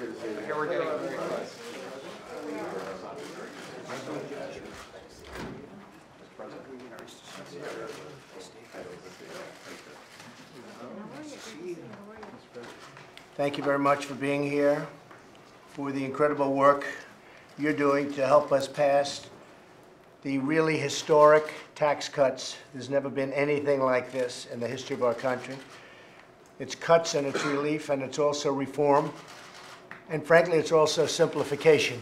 Here we're getting very close. Thank you very much for being here, for the incredible work you're doing to help us pass the really historic tax cuts. There's never been anything like this in the history of our country. It's cuts and it's relief and it's also reform. And frankly, it's also simplification.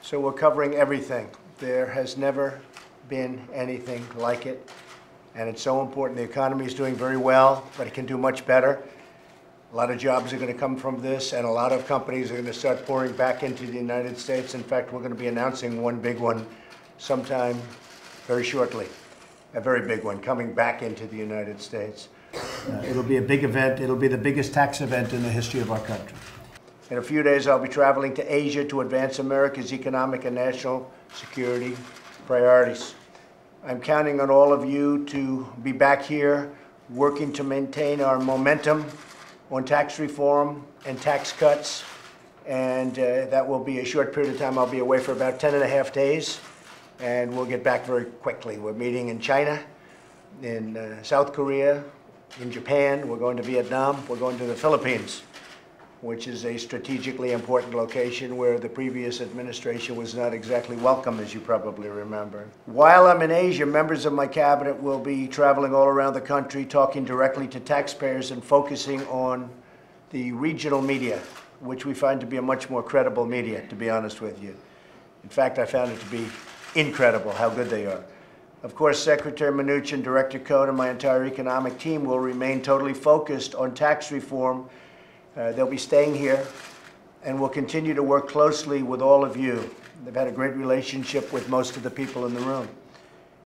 So we're covering everything. There has never been anything like it. And it's so important. The economy is doing very well, but it can do much better. A lot of jobs are going to come from this, and a lot of companies are going to start pouring back into the United States. In fact, we're going to be announcing one big one sometime very shortly, a very big one coming back into the United States. It'll be a big event. It'll be the biggest tax event in the history of our country. In a few days, I'll be traveling to Asia to advance America's economic and national security priorities. I'm counting on all of you to be back here working to maintain our momentum on tax reform and tax cuts, and that will be a short period of time. I'll be away for about 10.5 days, and we'll get back very quickly. We're meeting in China, in South Korea, in Japan. We're going to Vietnam. We're going to the Philippines, which is a strategically important location where the previous administration was not exactly welcome, as you probably remember. While I'm in Asia, members of my cabinet will be traveling all around the country, talking directly to taxpayers and focusing on the regional media, which we find to be a much more credible media, to be honest with you. In fact, I found it to be incredible how good they are. Of course, Secretary Mnuchin, Director Cohen, and my entire economic team will remain totally focused on tax reform. They'll be staying here, and we'll continue to work closely with all of you. They've had a great relationship with most of the people in the room.